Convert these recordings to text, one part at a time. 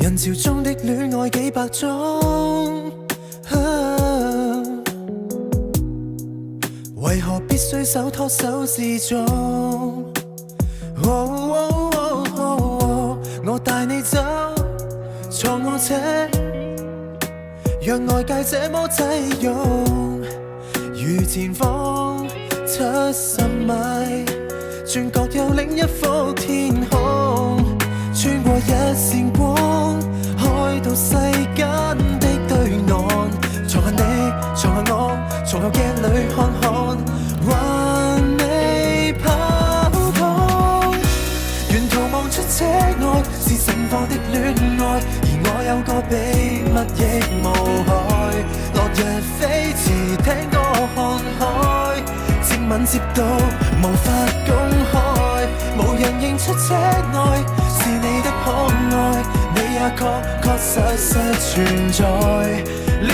人潮中的戀愛幾百種，為何必須手拖手示眾？我帶你走，坐我車，讓外界這麼擠擁，如前方70米，轉角有另一幅天空，穿過一線光，開到世間的對岸。坐下你，坐下我，從後鏡裏看看，還未跑通。沿途望出車外是盛放的戀愛，而我有個秘密亦無害。落日飛馳，聽歌看海，接吻接到無法公開，無人認出車內是你的可愛，你也確實存在。戀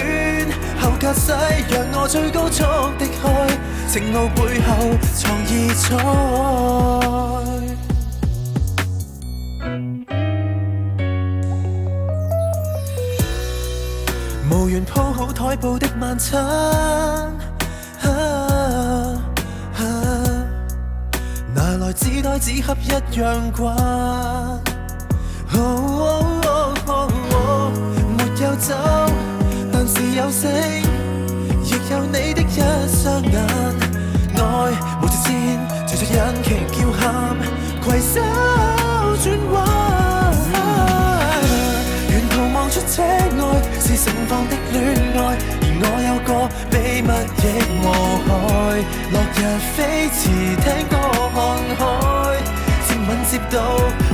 後駕駛讓我最高速的開，情路背後藏異彩。無緣鋪好台布的晚餐，拿來紙袋紙盒一樣慣。沒有酒，但是有星，亦有你的一雙眼。愛無條線，隨着引擎叫喊，攜手轉彎。沿途望出車外是盛放的戀愛，而我有個秘密亦無害。落日飛馳，聽歌看海，接吻接到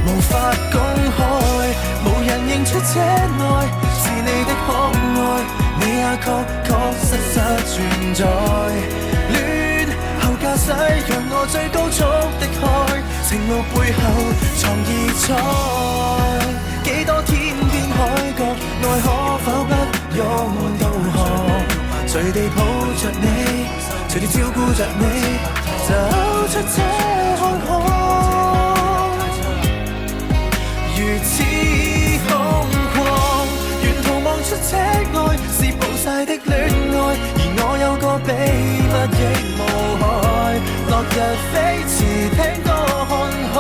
無法公開，無人認出車內是你的可愛，你也確實存在。戀後駕駛讓我最高速的開，情路背後藏異彩。幾多天邊海角，愛可否不用導航？隨地抱着你，隨地照顧着你，走出車看海，如此空曠。沿途望出車外是暴曬的戀愛，而我有個秘密亦無害。落日飛馳，聽歌看海，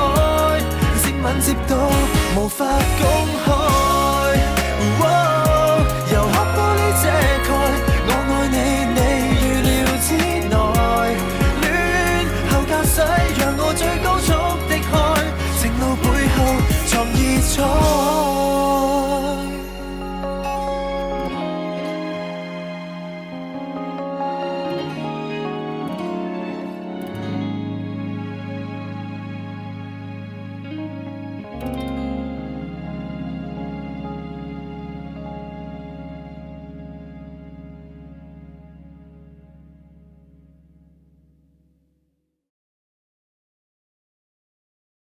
接吻接到無法公